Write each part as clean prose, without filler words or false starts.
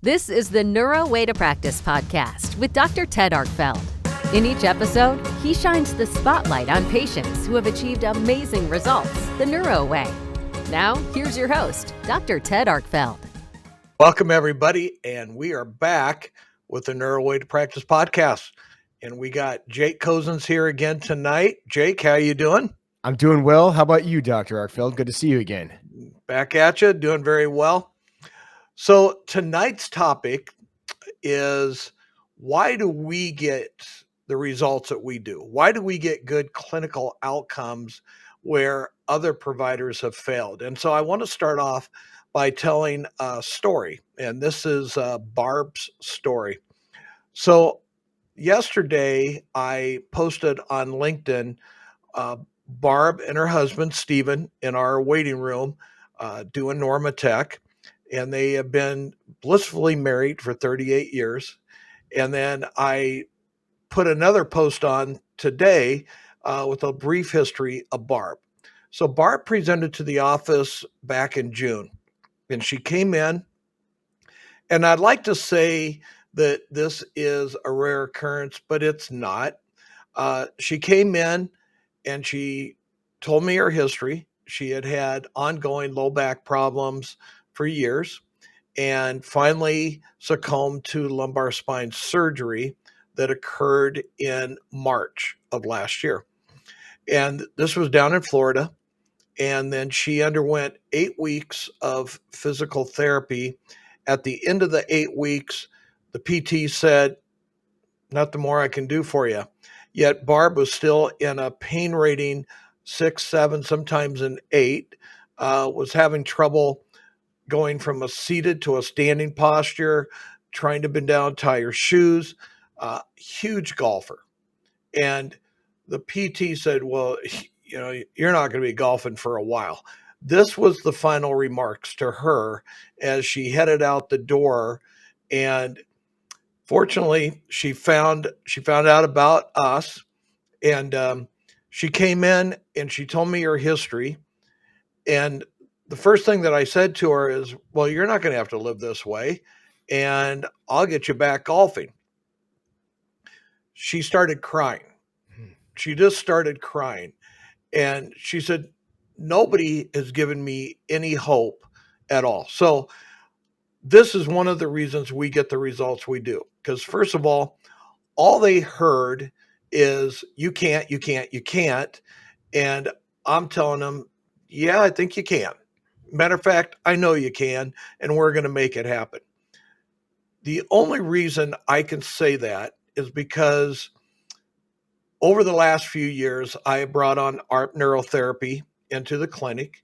This is the Neuro Way to Practice podcast with Dr. Ted Arkfeld. In each episode, he shines the spotlight on patients who have achieved amazing results the Neuro way. Now, here's your host, Dr. Ted Arkfeld. Welcome, everybody, and we are back with the Neuro Way to Practice podcast. And we got Jake Cozens here again tonight. Jake, how you doing? I'm doing well. How about you, Dr. Arkfeld? Good to see you again. Back at you, doing very well. So tonight's topic is, why do we get the results that we do? Why do we get good clinical outcomes where other providers have failed? And so I want to start off by telling a story, and this is Barb's story. So yesterday I posted on LinkedIn Barb and her husband, Stephen, in our waiting room doing Norma Tech, and they have been blissfully married for 38 years. And then I put another post on today with a brief history of Barb. So Barb presented to the office back in June, and she came in, and I'd like to say that this is a rare occurrence, but it's not. She came in and she told me her history. She had had ongoing low back problems for years and finally succumbed to lumbar spine surgery that occurred in March of last year. And this was down in Florida. And then she underwent 8 weeks of physical therapy. At the end of the 8 weeks, the PT said, "Nothing more I can do for you." Yet Barb was still in a pain rating 6, 7, sometimes an 8, was having trouble going from a seated to a standing posture, trying to bend down, tie her shoes, huge golfer. And the PT said, "Well, you're not going to be golfing for a while." This was the final remarks to her as she headed out the door. And fortunately, she found out about us, and she came in and she told me her history. And the first thing that I said to her is, "Well, you're not going to have to live this way, and I'll get you back golfing." She started crying. She just started crying. And she said, "Nobody has given me any hope at all." So this is one of the reasons we get the results we do. Because first of all they heard is, "You can't, you can't, you can't." And I'm telling them, "Yeah, I think you can. Matter of fact, I know you can, and we're going to make it happen." The only reason I can say that is because over the last few years, I brought on ARP neurotherapy into the clinic,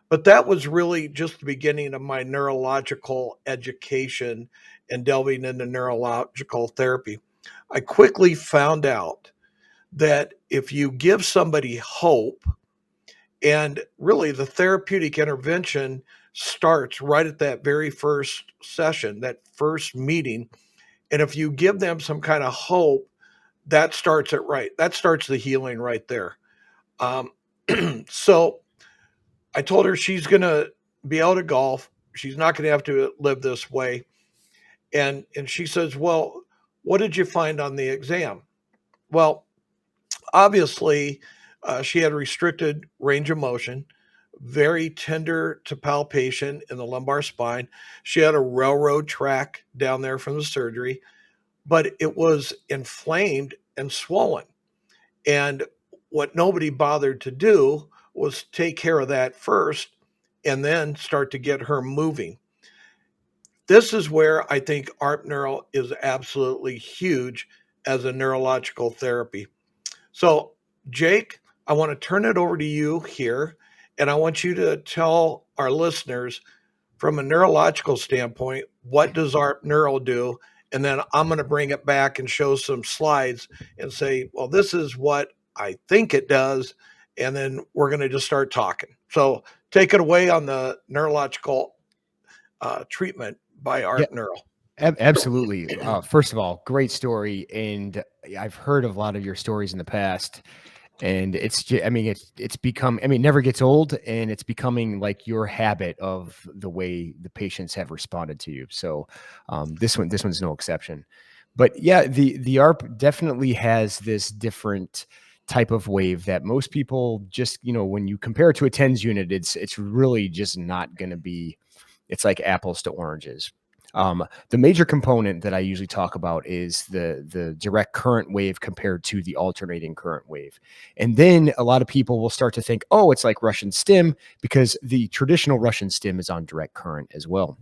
but that was really just the beginning of my neurological education and delving into neurological therapy. I quickly found out that if you give somebody hope, and really the therapeutic intervention starts right at that very first session, that first meeting, and if you give them some kind of hope, that starts it right. That starts the healing right there. So I told her she's going to be able to golf. She's not going to have to live this way. And she says, "Well, what did you find on the exam?" Well, obviously, she had restricted range of motion, very tender to palpation in the lumbar spine. She had a railroad track down there from the surgery, but it was inflamed and swollen. And what nobody bothered to do was take care of that first and then start to get her moving. This is where I think ARP Neuro is absolutely huge as a neurological therapy. So, Jake, I want to turn it over to you here, and I want you to tell our listeners from a neurological standpoint, what does ARP Neuro do? And then I'm going to bring it back and show some slides and say, well, this is what I think it does. And then we're going to just start talking. So take it away on the neurological treatment by ARP Neuro. Absolutely. First of all, great story. And I've heard of a lot of your stories in the past. And it's become, it never gets old, and it's becoming like your habit of the way the patients have responded to you. So this one's no exception. But yeah, the ARP definitely has this different type of wave that most people just, when you compare it to a TENS unit, it's really just not going to be, it's like apples to oranges. The major component that I usually talk about is the direct current wave compared to the alternating current wave. And then a lot of people will start to think, oh, it's like Russian stim, because the traditional Russian stim is on direct current as well.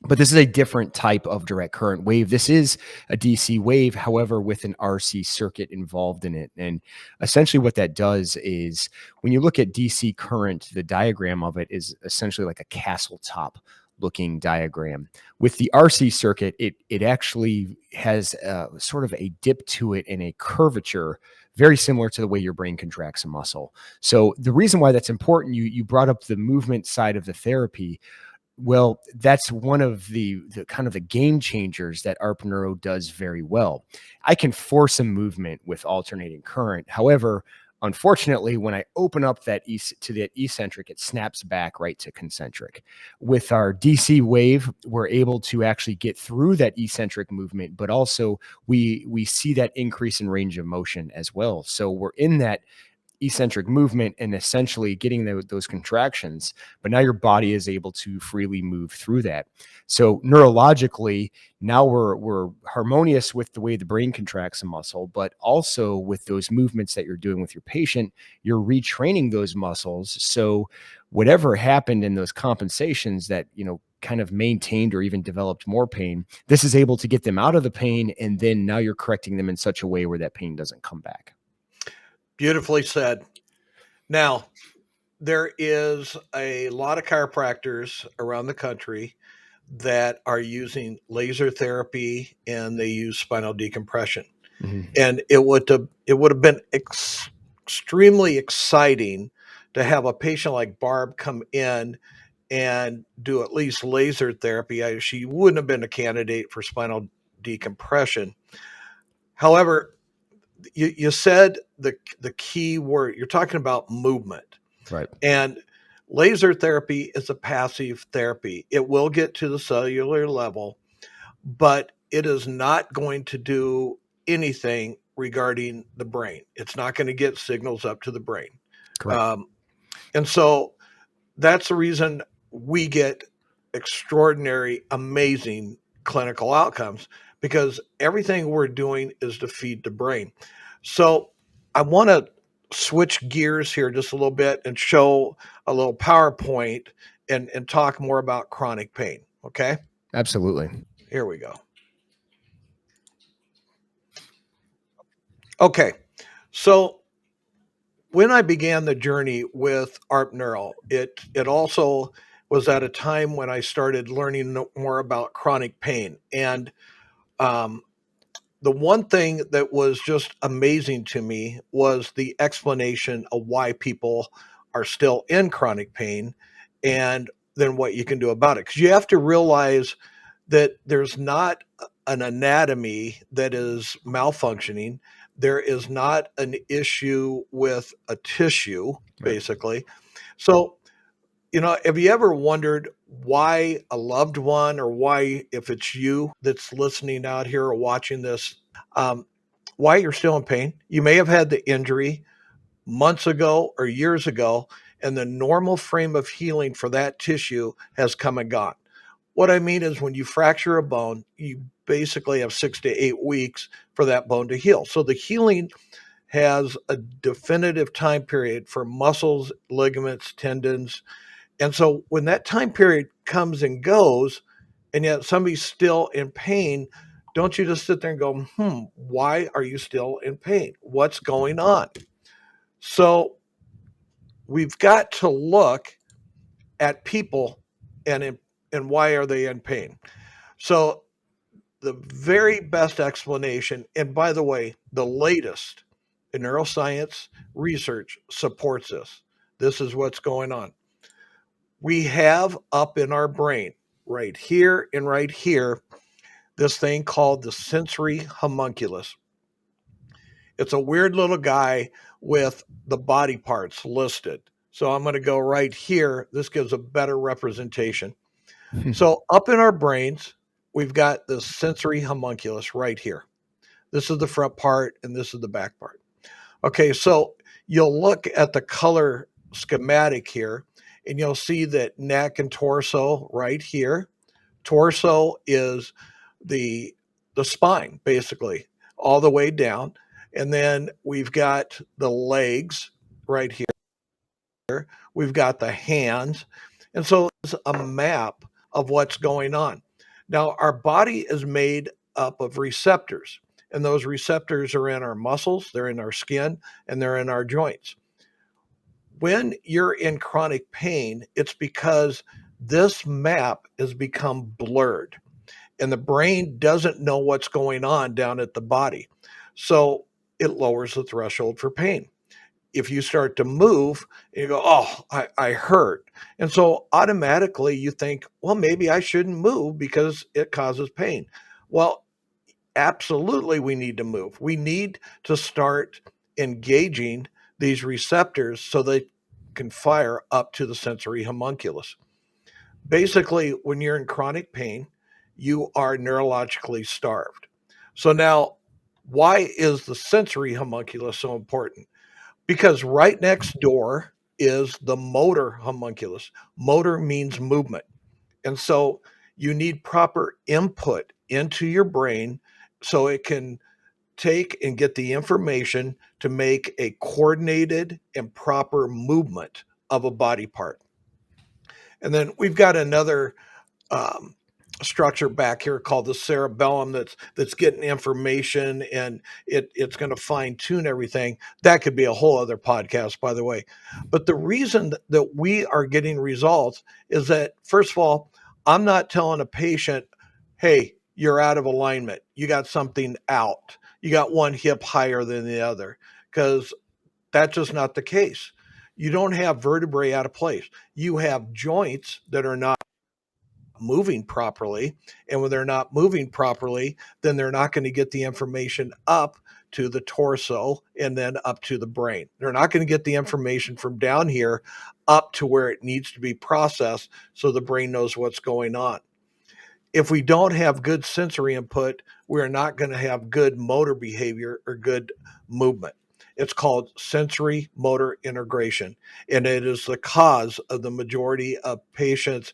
But this is a different type of direct current wave. This is a DC wave, however, with an RC circuit involved in it. And essentially what that does is, when you look at DC current, the diagram of it is essentially like a castle top looking diagram. With the RC circuit, it actually has sort of a dip to it and a curvature very similar to the way your brain contracts a muscle. So the reason why that's important, you brought up the movement side of the therapy. Well, that's one of the kind of the game changers that ARP Neuro does very well. I can force a movement with alternating current. However, unfortunately, when I open up that to that eccentric, it snaps back right to concentric. With our DC wave, we're able to actually get through that eccentric movement, but also we see that increase in range of motion as well. So we're in that eccentric movement and essentially getting those contractions, but now your body is able to freely move through that. So neurologically, now we're harmonious with the way the brain contracts a muscle, but also with those movements that you're doing with your patient, you're retraining those muscles. So whatever happened in those compensations that, kind of maintained or even developed more pain, this is able to get them out of the pain. And then now you're correcting them in such a way where that pain doesn't come back. Beautifully said. Now, there is a lot of chiropractors around the country that are using laser therapy, and they use spinal decompression. Mm-hmm. And it would have been extremely exciting to have a patient like Barb come in and do at least laser therapy. She wouldn't have been a candidate for spinal decompression. However, you said the key word, you're talking about movement. Right. And laser therapy is a passive therapy. It will get to the cellular level, but it is not going to do anything regarding the brain. It's not going to get signals up to the brain. Correct. And so that's the reason we get extraordinary, amazing clinical outcomes, because everything we're doing is to feed the brain. So I want to switch gears here just a little bit and show a little PowerPoint and talk more about chronic pain. Okay? Absolutely. Here we go. Okay. So when I began the journey with ARP Neuro, it also was at a time when I started learning more about chronic pain. And the one thing that was just amazing to me was the explanation of why people are still in chronic pain, and then what you can do about it. Because you have to realize that there's not an anatomy that is malfunctioning. There is not an issue with a tissue, basically. So, have you ever wondered why a loved one, or why, if it's you that's listening out here or watching this, why you're still in pain? You may have had the injury months ago or years ago, and the normal frame of healing for that tissue has come and gone. What I mean is, when you fracture a bone, you basically have 6 to 8 weeks for that bone to heal. So the healing has a definitive time period for muscles, ligaments, tendons. And so when that time period comes and goes, and yet somebody's still in pain, don't you just sit there and go, why are you still in pain? What's going on? So we've got to look at people and why are they in pain. So the very best explanation, and by the way, the latest in neuroscience research supports this. This is what's going on. We have up in our brain, right here and right here, this thing called the sensory homunculus. It's a weird little guy with the body parts listed. So I'm going to go right here. This gives a better representation. So up in our brains, we've got the sensory homunculus right here. This is the front part and this is the back part. Okay, so you'll look at the color schematic here and you'll see that neck and torso right here. Torso is the spine, basically, all the way down. And then we've got the legs right here. We've got the hands. And so it's a map of what's going on. Now, our body is made up of receptors, and those receptors are in our muscles, they're in our skin, and they're in our joints. When you're in chronic pain, it's because this map has become blurred and the brain doesn't know what's going on down at the body. So it lowers the threshold for pain. If you start to move, you go, oh, I hurt. And so automatically you think, well, maybe I shouldn't move because it causes pain. Well, absolutely we need to move. We need to start engaging these receptors so they can fire up to the sensory homunculus. Basically, when you're in chronic pain, you are neurologically starved. So now, why is the sensory homunculus so important? Because right next door is the motor homunculus. Motor means movement. And so you need proper input into your brain so it can take and get the information to make a coordinated and proper movement of a body part. And then we've got another structure back here called the cerebellum that's getting information, and it's going to fine tune everything. That could be a whole other podcast, by the way. But the reason that we are getting results is that, first of all, I'm not telling a patient, hey, you're out of alignment. You got something out. You got one hip higher than the other, because that's just not the case. You don't have vertebrae out of place. You have joints that are not moving properly. And when they're not moving properly, then they're not going to get the information up to the torso and then up to the brain. They're not going to get the information from down here up to where it needs to be processed so the brain knows what's going on. If we don't have good sensory input, we're not going to have good motor behavior or good movement. It's called sensory motor integration, and it is the cause of the majority of patients,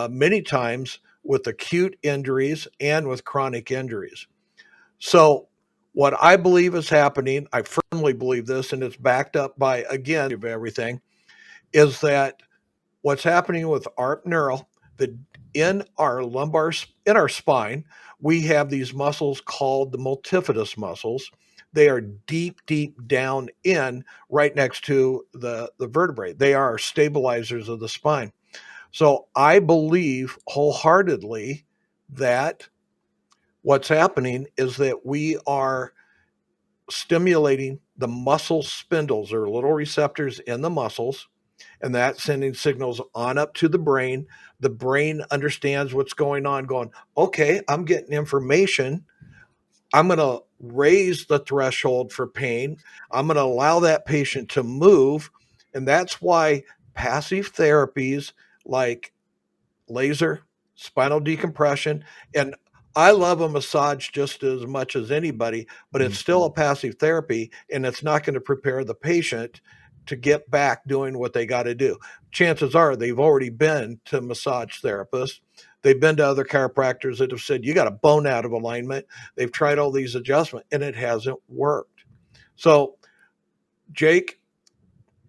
many times with acute injuries and with chronic injuries. So what I believe is happening, I firmly believe this, and it's backed up by, again, everything, is that what's happening with ARP neural, that in our lumbar, in our spine, we have these muscles called the multifidus muscles. They are deep, deep down in, right next to the vertebrae. They are stabilizers of the spine. So I believe wholeheartedly that what's happening is that we are stimulating the muscle spindles, or little receptors in the muscles, and that's sending signals on up to the brain. The brain understands what's going on, going, okay, I'm getting information. I'm going to raise the threshold for pain. I'm going to allow that patient to move. And that's why passive therapies like laser, spinal decompression, and I love a massage just as much as anybody, but it's still a passive therapy, and it's not going to prepare the patient to get back doing what they got to do. Chances are they've already been to massage therapists. They've been to other chiropractors that have said, you got a bone out of alignment. They've tried all these adjustments and it hasn't worked. So, Jake,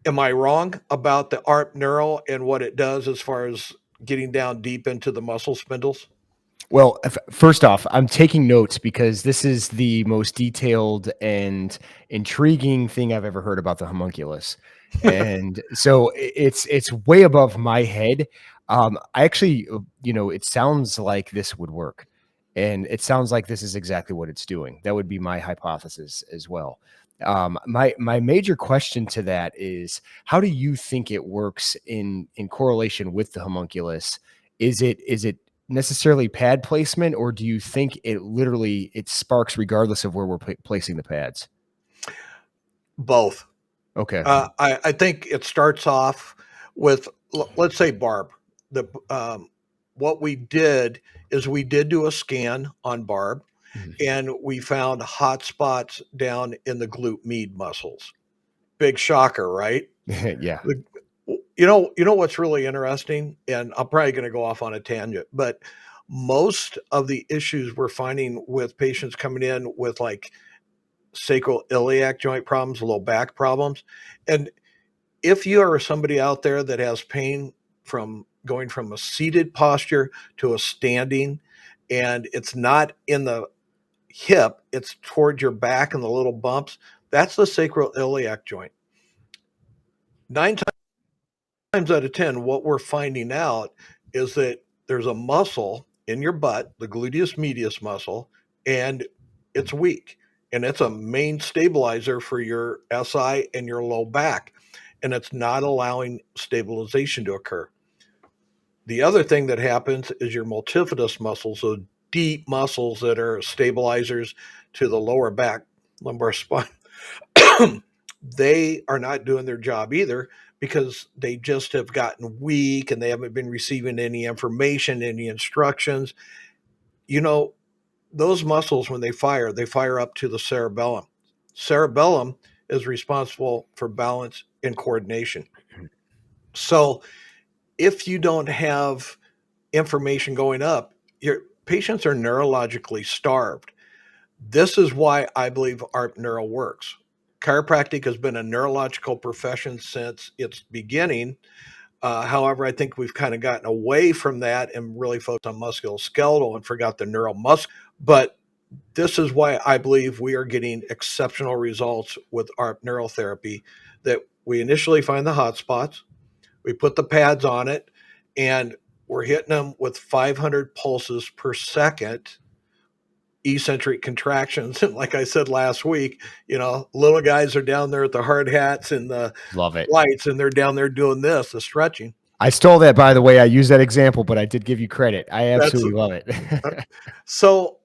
am I wrong about the ARP neural and what it does as far as getting down deep into the muscle spindles? Well, first off, I'm taking notes because this is the most detailed and intriguing thing I've ever heard about the homunculus. And so it's way above my head. I actually, it sounds like this would work, and it sounds like this is exactly what it's doing. That would be my hypothesis as well. My major question to that is, how do you think it works in correlation with the homunculus? Is it necessarily pad placement, or do you think it sparks regardless of where we're placing the pads? Both. Okay. I think it starts off with, let's say, Barb. What we did is we did do a scan on Barb, Mhm. and we found hot spots down in the glute med muscles. Big shocker, right? Yeah. The, you know what's really interesting, and I'm probably going to go off on a tangent, but most of the issues we're finding with patients coming in with like sacroiliac joint problems, low back problems, and if you are somebody out there that has pain from going from a seated posture to a standing, and it's not in the hip, it's towards your back and the little bumps, that's the sacroiliac joint. 9 times out of 10, what we're finding out is that there's a muscle in your butt, the gluteus medius muscle, and it's weak. And it's a main stabilizer for your SI and your low back. And it's not allowing stabilization to occur. The other thing that happens is your multifidus muscles, so deep muscles that are stabilizers to the lower back, lumbar spine, they are not doing their job either because they just have gotten weak and they haven't been receiving any information, any instructions. You know, those muscles, when they fire up to the cerebellum. Cerebellum is responsible for balance and coordination. So if you don't have information going up, your patients are neurologically starved. This is why I believe ARP Neuro works. Chiropractic has been a neurological profession since its beginning. However, I think we've kind of gotten away from that and really focused on musculoskeletal and forgot the neuromuscular. But this is why I believe we are getting exceptional results with ARP neurotherapy. That we initially find the hot spots, we put the pads on it, and we're hitting them with 500 pulses per second, eccentric contractions. And like I said last week, little guys are down there at the hard hats and the Love it. lights, and they're down there doing this, the stretching. I stole that, by the way. I used that example, but I did give you credit. I That's absolutely love it. so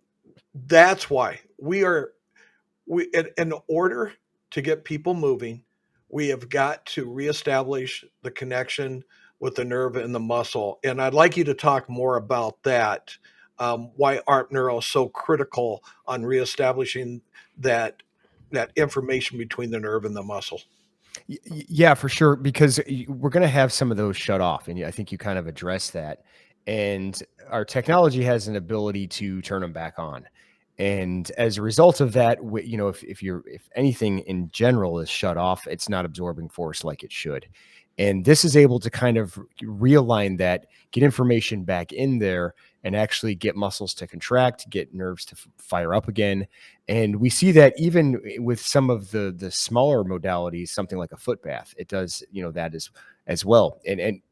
that's why in order to get people moving, we have got to reestablish the connection with the nerve and the muscle. And I'd like you to talk more about that. Why ARP Neuro is so critical on reestablishing that information between the nerve and the muscle. Yeah, for sure. Because we're going to have some of those shut off. And I think you kind of addressed that. And our technology has an ability to turn them back on. And as a result of that, if anything in general is shut off, it's not absorbing force like it should. And this is able to kind of realign that, get information back in there, and actually get muscles to contract, get nerves to fire up again. And we see that even with some of the smaller modalities, something like a foot bath, it does, that as well. And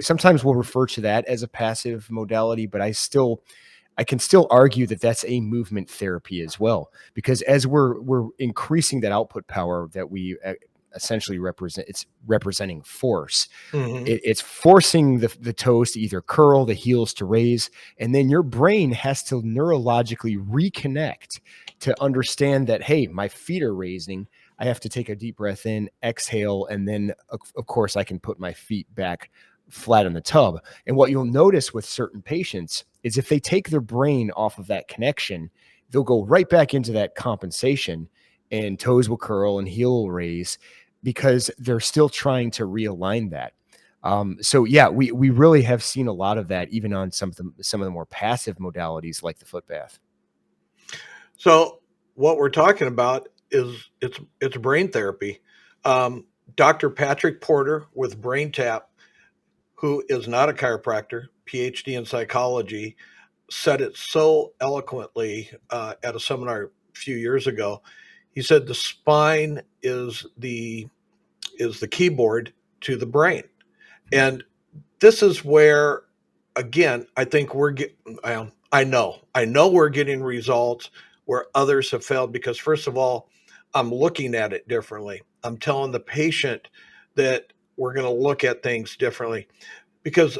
sometimes we'll refer to that as a passive modality, but I can still argue that that's a movement therapy as well, because as we're increasing that output power that we essentially represent, it's representing force. Mm-hmm. It's forcing the toes to either curl, the heels to raise, and then your brain has to neurologically reconnect to understand that, hey, my feet are raising. I have to take a deep breath in, exhale, and then of course I can put my feet back flat in the tub. And what you'll notice with certain patients is if they take their brain off of that connection, they'll go right back into that compensation, and toes will curl and heel will raise because they're still trying to realign that. So yeah, we really have seen a lot of that even on some of the more passive modalities like the foot bath. So what we're talking about is it's brain therapy. Dr. Patrick Porter with BrainTap, who is not a chiropractor, PhD in psychology, said it so eloquently at a seminar a few years ago. He said the spine is the keyboard to the brain. And this is where, again, I think I know we're getting results where others have failed because, first of all, I'm looking at it differently. I'm telling the patient that we're going to look at things differently because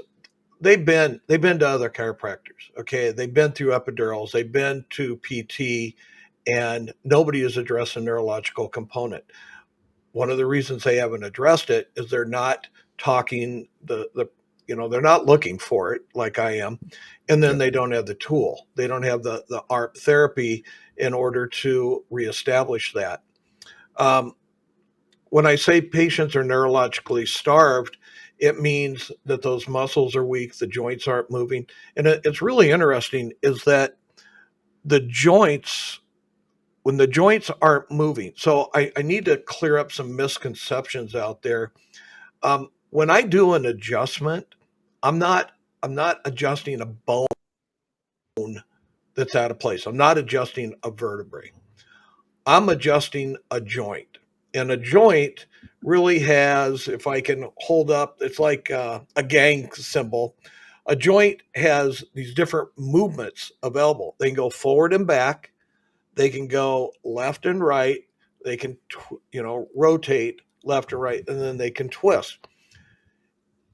they've been to other chiropractors. Okay. They've been through epidurals. They've been to PT, and nobody has addressed the neurological component. one of the reasons they haven't addressed it is they're not talking they're not looking for it like I am. And then they don't have the tool. They don't have the ARP therapy in order to reestablish that. When I say patients are neurologically starved, it means that those muscles are weak, the joints aren't moving. And it's really interesting is that the joints, when the joints aren't moving, so I need to clear up some misconceptions out there. When I do an adjustment, I'm not adjusting a bone that's out of place. I'm not adjusting a vertebrae. I'm adjusting a joint. And a joint really has, if I can hold up, it's like a gang symbol. A joint has these different movements available. They can go forward and back. They can go left and right. They can, rotate left and right, and then they can twist.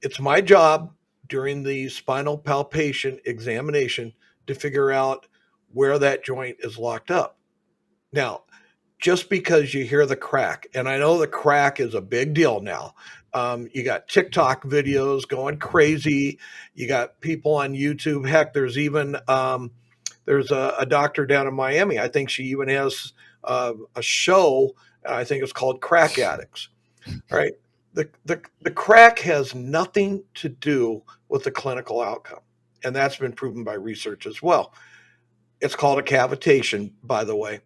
It's my job during the spinal palpation examination to figure out where that joint is locked up. Now, just because you hear the crack, and I know the crack is a big deal now. You got TikTok videos going crazy. You got people on YouTube. Heck, there's even there's a doctor down in Miami. I think she even has a show. I think it's called Crack Addicts. All right. The crack has nothing to do with the clinical outcome, and that's been proven by research as well. It's called a cavitation, by the way.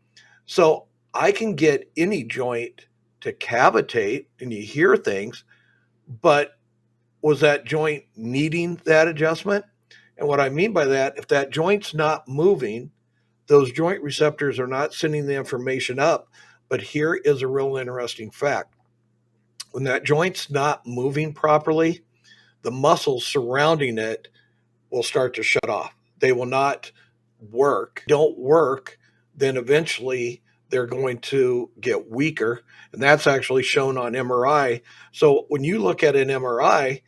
So I can get any joint to cavitate, and you hear things, but was that joint needing that adjustment? And what I mean by that, if that joint's not moving, those joint receptors are not sending the information up. But here is a real interesting fact. When that joint's not moving properly, the muscles surrounding it will start to shut off. They will not work. Don't work, then eventually they're going to get weaker. And that's actually shown on MRI. So when you look at an MRI,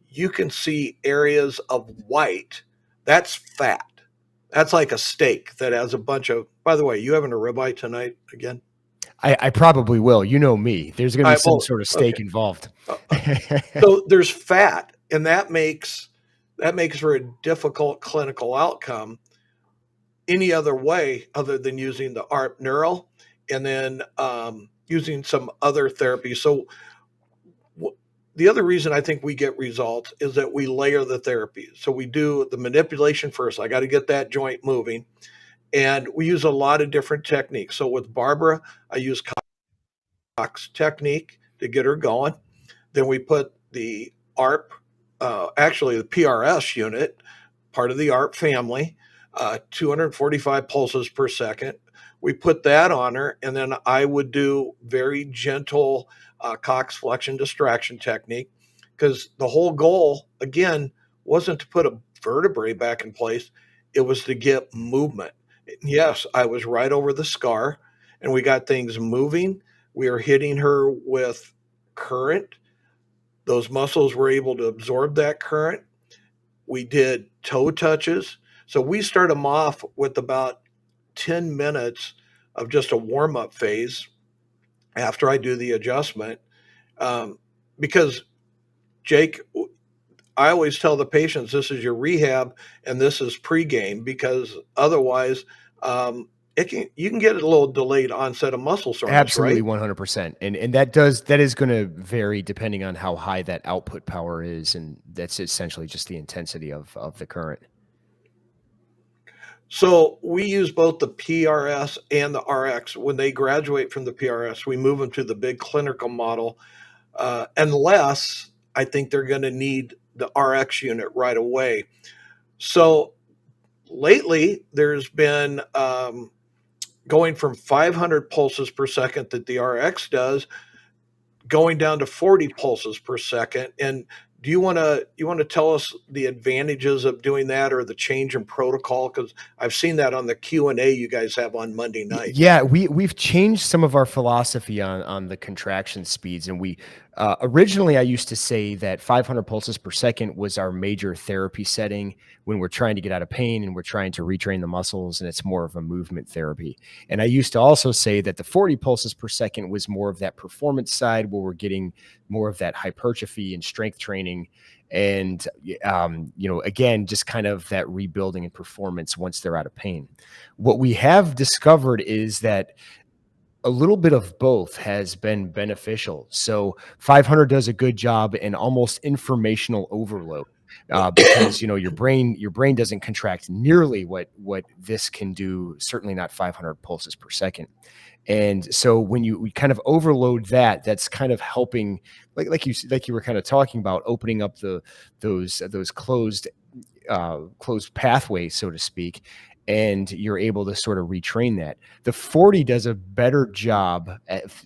you can see areas of white. That's fat. That's like a steak that has a bunch of, by the way, you having a ribeye tonight again? I probably will. You know me. There's going to be some sort of steak involved. So there's fat, and that makes for a difficult clinical outcome any other way other than using the ARP neural and then using some other therapy. So the other reason I think we get results is that we layer the therapy. So we do the manipulation first. I got to get that joint moving. And we use a lot of different techniques. So with Barbara, I use Cox technique to get her going. Then we put the ARP, actually the PRS unit, part of the ARP family, 245 pulses per second. We put that on her, and then I would do very gentle Cox flexion distraction technique, because the whole goal, again, wasn't to put a vertebrae back in place. It was to get movement. Yes, I was right over the scar, and we got things moving. We are hitting her with current. Those muscles were able to absorb that current. We did toe touches. So we start them off with about 10 minutes of just a warm-up phase after I do the adjustment. Because, Jake, I always tell the patients this is your rehab and this is pregame, because otherwise you can get a little delayed onset of muscle soreness. Absolutely, right? 100%. And that is going to vary depending on how high that output power is, and that's essentially just the intensity of the current. So we use both the PRS and the RX. When they graduate from the PRS, we move them to the big clinical model, unless I think they're going to need the RX unit right away. So lately, there's been going from 500 pulses per second that the RX does, going down to 40 pulses per second. And do you want to tell us the advantages of doing that, or the change in protocol? Because I've seen that on the Q&A you guys have on Monday night. Yeah, we've changed some of our philosophy on the contraction speeds, and Originally, I used to say that 500 pulses per second was our major therapy setting when we're trying to get out of pain and we're trying to retrain the muscles, and it's more of a movement therapy. And I used to also say that the 40 pulses per second was more of that performance side where we're getting more of that hypertrophy and strength training. And, again, just kind of that rebuilding and performance once they're out of pain. What we have discovered is that a little bit of both has been beneficial. So 500 does a good job in almost informational overload, because your brain doesn't contract nearly what this can do. Certainly not 500 pulses per second. And so when we kind of overload that, that's kind of helping, like you were kind of talking about, opening up those closed pathways, so to speak, and you're able to sort of retrain that. The 40 does a better job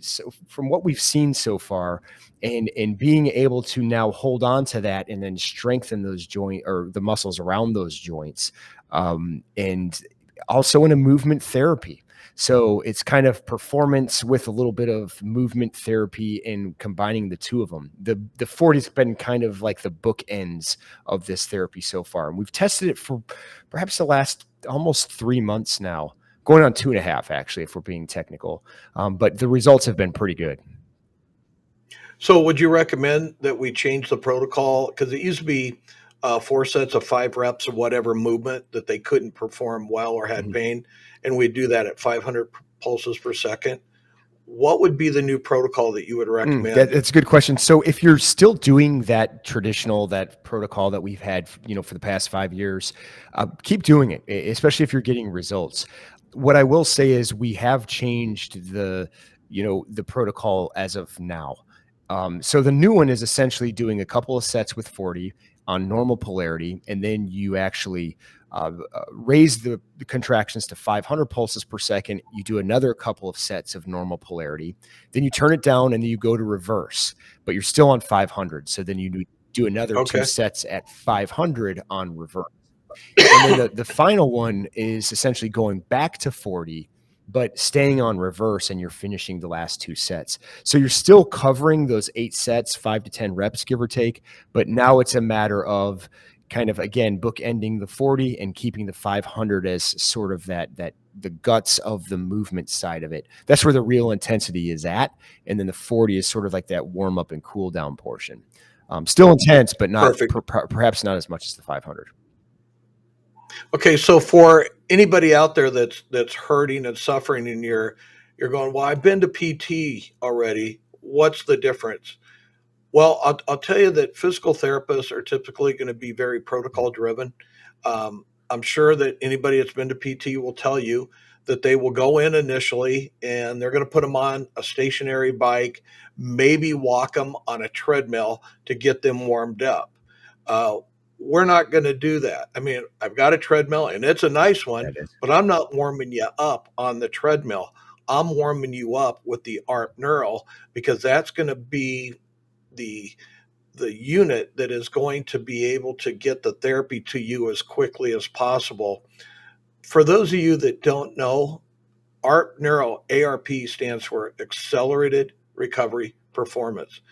so from what we've seen so far, and being able to now hold on to that and then strengthen those joint or the muscles around those joints, and also in a movement therapy. So it's kind of performance with a little bit of movement therapy and combining the two of them. The 40's been kind of like the bookends of this therapy so far. And we've tested it for perhaps the last almost 3 months now, going on 2.5, actually, if we're being technical. But the results have been pretty good. So would you recommend that we change the protocol? Because it used to be 4 sets of 5 reps of whatever movement that they couldn't perform well or had pain, and we'd do that at 500 pulses per second. What would be the new protocol that you would recommend? That's a good question. So if you're still doing that protocol that we've had, for the past 5 years, keep doing it, especially if you're getting results. What I will say is we have changed the protocol as of now. So the new one is essentially doing a couple of sets with 40 on normal polarity, and then you actually raise the contractions to 500 pulses per second. You do another couple of sets of normal polarity, then you turn it down, and then you go to reverse, but you're still on 500. So then you do another 2 sets at 500 on reverse. And then the final one is essentially going back to 40, but staying on reverse, and you're finishing the last 2 sets. So you're still covering those 8 sets, 5 to 10 reps, give or take, but now it's a matter of kind of, again, bookending the 40 and keeping the 500 as sort of that the guts of the movement side of it. That's where the real intensity is at. And then the 40 is sort of like that warm up and cool down portion. Still intense, but not perhaps not as much as the 500. Okay, so for anybody out there that's hurting and suffering, and you're going, well, I've been to PT already. What's the difference? Well, I'll tell you that physical therapists are typically going to be very protocol driven. I'm sure that anybody that's been to PT will tell you that they will go in initially and they're going to put them on a stationary bike, maybe walk them on a treadmill to get them warmed up. We're not going to do that. I mean, I've got a treadmill and it's a nice one, but I'm not warming you up on the treadmill. I'm warming you up with the ARP Neural, because that's going to be the unit that is going to be able to get the therapy to you as quickly as possible. For those of you that don't know, ARP Neural, ARP, stands for Accelerated Recovery Performance.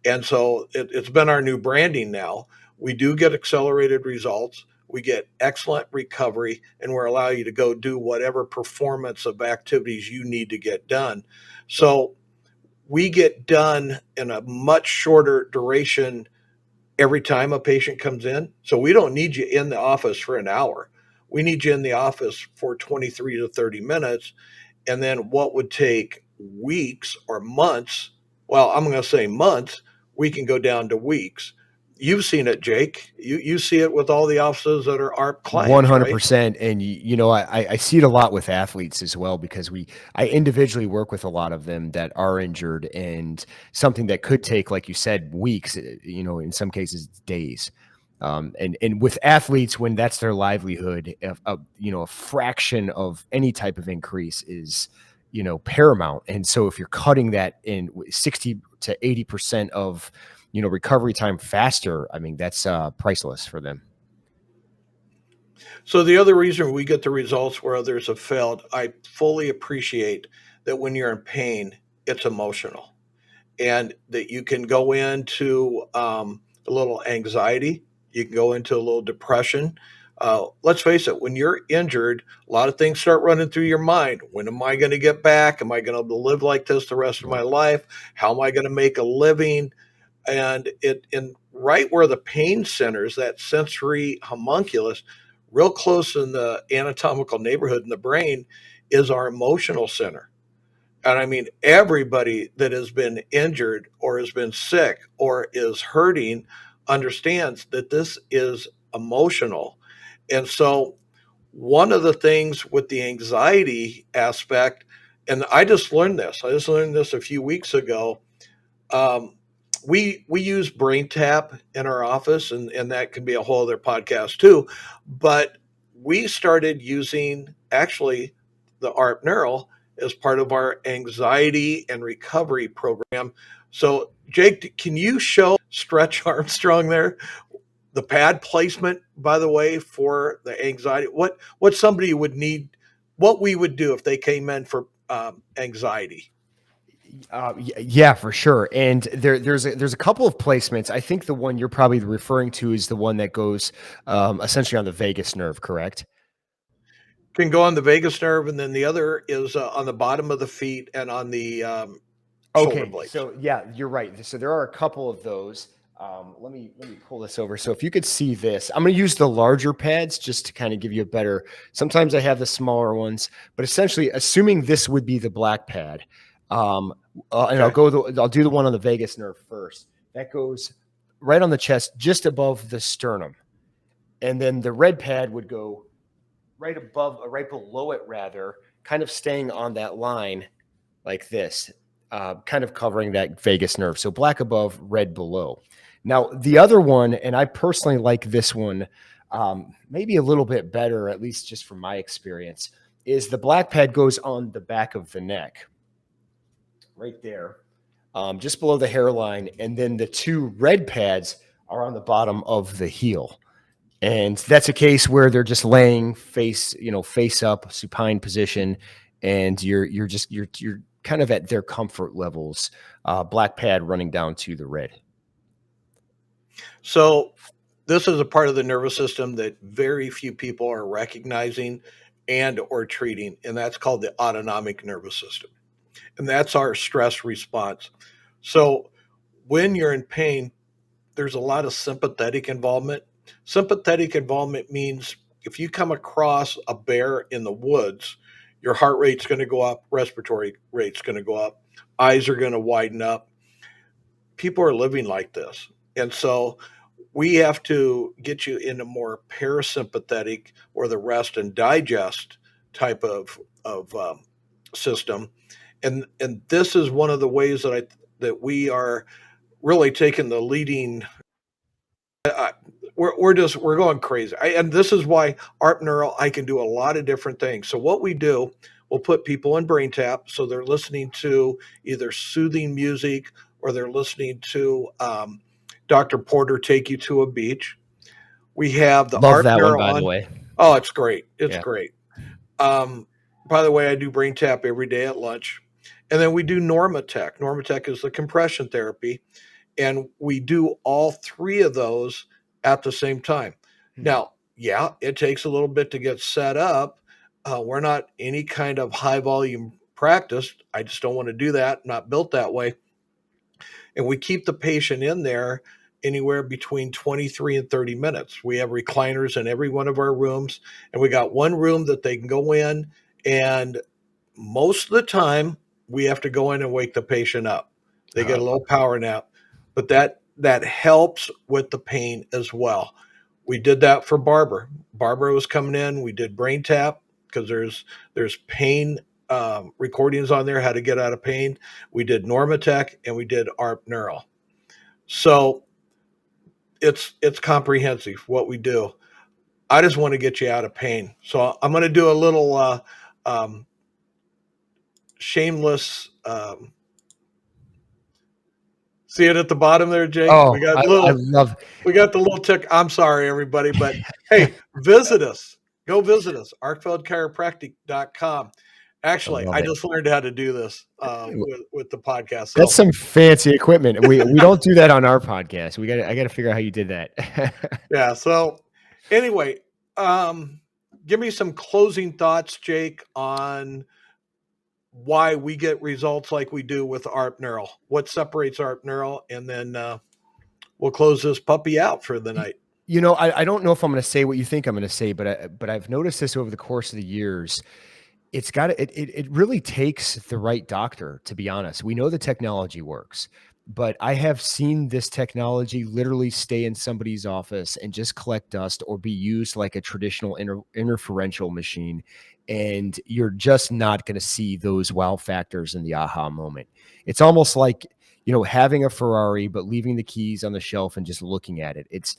And so it's been our new branding now. We do get accelerated results. We get excellent recovery, and we're allowing you to go do whatever performance of activities you need to get done. So we get done in a much shorter duration every time a patient comes in. So we don't need you in the office for an hour. We need you in the office for 23 to 30 minutes. And then what would take weeks or months, well, I'm going to say months, we can go down to weeks. You've seen it, Jake. You see it with all the offices that are ARP clients, 100%. Right? And, I see it a lot with athletes as well, because I individually work with a lot of them that are injured, and something that could take, like you said, weeks, in some cases days. And with athletes, when that's their livelihood, a fraction of any type of increase is, paramount. And so if you're cutting that in 60 to 80% of, recovery time faster, I mean, that's priceless for them. So the other reason we get the results where others have failed, I fully appreciate that when you're in pain, it's emotional. and that you can go into a little anxiety, you can go into a little depression. Let's face it, when you're injured, a lot of things start running through your mind. When am I going to get back? Am I going to live like this the rest of my life? How am I going to make a living? And right where the pain centers, that sensory homunculus, real close in the anatomical neighborhood in the brain, is our emotional center. And I mean, everybody that has been injured or has been sick or is hurting understands that this is emotional. And so, one of the things with the anxiety aspect, and I just learned this a few weeks ago. Um, we use Brain Tap in our office, and that can be a whole other podcast too. But we started using actually the ARP Neural as part of our anxiety and recovery program. So, Jake, can you show Stretch Armstrong there? The pad placement, by the way, for the anxiety, what somebody would need, what we would do if they came in for anxiety. Yeah, for sure. And there's a couple of placements. I think the one you're probably referring to is the one that goes essentially on the vagus nerve, correct? Can go on the vagus nerve, and then the other is on the bottom of the feet and on the shoulder blades. So yeah, you're right. So there are a couple of those. Let me pull this over. So if you could see this, I'm going to use the larger pads just to kind of give you a better. Sometimes I have the smaller ones, but essentially, assuming this would be the black pad, and I'll do the one on the vagus nerve first. That goes right on the chest, just above the sternum, and then the red pad would go right below it, rather, kind of staying on that line like this, kind of covering that vagus nerve. So black above, red below. Now, the other one, and I personally like this one maybe a little bit better, at least just from my experience, is the black pad goes on the back of the neck, right there, just below the hairline. And then the two red pads are on the bottom of the heel. And that's a case where they're just laying face up, supine position, and you're kind of at their comfort levels. Black pad running down to the red. So this is a part of the nervous system that very few people are recognizing and or treating, and that's called the autonomic nervous system. And that's our stress response. So when you're in pain, there's a lot of sympathetic involvement. Sympathetic involvement means if you come across a bear in the woods, your heart rate's going to go up, respiratory rate's going to go up, eyes are going to widen up. People are living like this. And so we have to get you into more parasympathetic or the rest and digest type of system. And this is one of the ways that we are really taking the leading. We're going crazy. And this is why ARP Neural, I can do a lot of different things. So what we do, we'll put people in Brain Tap, so they're listening to either soothing music or they're listening to Dr. Porter Take You to a Beach. We have the Love ARP that Neural one, by the way. Oh, it's great. It's great. By the way, I do Brain Tap every day at lunch. And then we do Normatec. Normatec is the compression therapy. And we do all three of those at the same time. Now, yeah, it takes a little bit to get set up. We're not any kind of high volume practice. I just don't want to do that. Not built that way. And we keep the patient in there anywhere between 23 and 30 minutes. We have recliners in every one of our rooms, and we got one room that they can go in, and most of the time we have to go in and wake the patient up. They get a little power nap, but that helps with the pain as well. We did that for Barbara. Barbara was coming in. We did Brain Tap because there's pain recordings on there, how to get out of pain. We did Normatec and we did ARP Neural. So it's comprehensive what we do. I just want to get you out of pain. So I'm going to do a little shameless. See it at the bottom there, Jake? Oh, we got we got the little tick. I'm sorry, everybody, but hey, visit us. Go visit us, arkfeldchiropractic.com. Actually, love I it. just learned how to do this with the podcast. So That's some fancy equipment. We don't do that on our podcast. I got to figure out how you did that. yeah. So anyway, give me some closing thoughts, Jake, on why we get results like we do with ARP Neural. What separates ARP Neural, and then we'll close this puppy out for the night. I don't know if I'm going to say what you think I'm going to say, but I've noticed this over the course of the years. It really takes the right doctor, to be honest. We know the technology works, but I have seen this technology literally stay in somebody's office and just collect dust or be used like a traditional interferential machine. And you're just not going to see those wow factors in the aha moment. It's almost like, having a Ferrari, but leaving the keys on the shelf and just looking at it.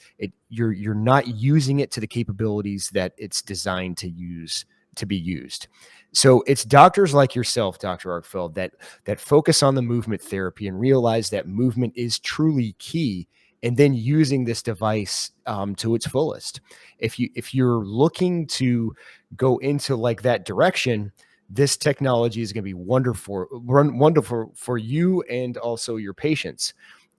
You're not using it to the capabilities that it's designed to be used. So it's doctors like yourself, Dr. Arkfeld, that focus on the movement therapy and realize that movement is truly key, and then using this device to its fullest. If you're looking to go into like that direction, this technology is going to be wonderful for you and also your patients.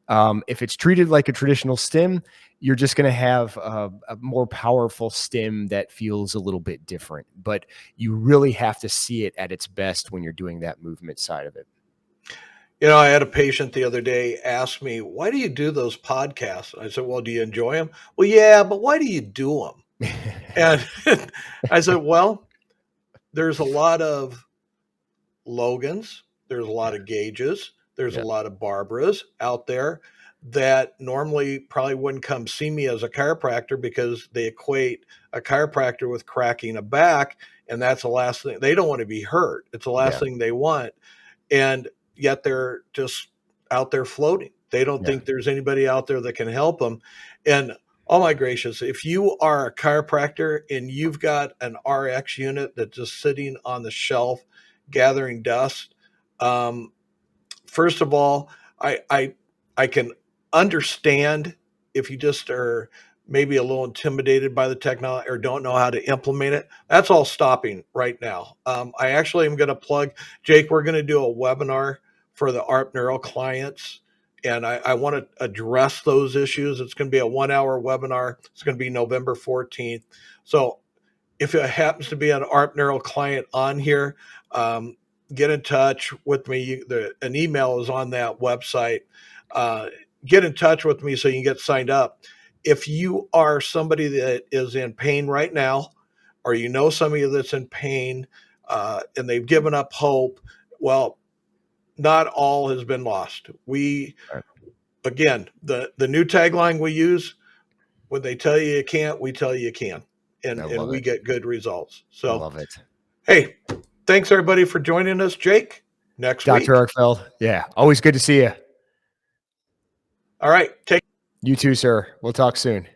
If it's treated like a traditional stim, you're just going to have a more powerful stim that feels a little bit different, but you really have to see it at its best when you're doing that movement side of it. I had a patient the other day ask me, why do you do those podcasts? I said, well, do you enjoy them? Well, yeah, but why do you do them? And I said, well, there's a lot of Logans, there's a lot of Gages, there's a lot of Barbaras out there that normally probably wouldn't come see me as a chiropractor because they equate a chiropractor with cracking a back. And that's the last thing. They don't want to be hurt. It's the last thing they want. And yet they're just out there floating. They don't think there's anybody out there that can help them. And oh my gracious, if you are a chiropractor and you've got an RX unit that's just sitting on the shelf gathering dust, first of all, I can understand if you just are maybe a little intimidated by the technology or don't know how to implement it. That's all stopping right now. I actually am going to plug, Jake, we're going to do a webinar for the ARP Neural clients, and I want to address those issues. It's going to be a 1-hour webinar. It's going to be November 14th. So if it happens to be an ARP Neural client on here, get in touch with me. An email is on that website. Get in touch with me so you can get signed up. If you are somebody that is in pain right now, or you know somebody that's in pain and they've given up hope, well, not all has been lost. Again, the new tagline we use, when they tell you you can't, we tell you you can. And we get good results. So I love it. Hey, thanks everybody for joining us, Jake. Next week. Dr. Arkfeld. Yeah. Always good to see you. All right. You too, sir. We'll talk soon.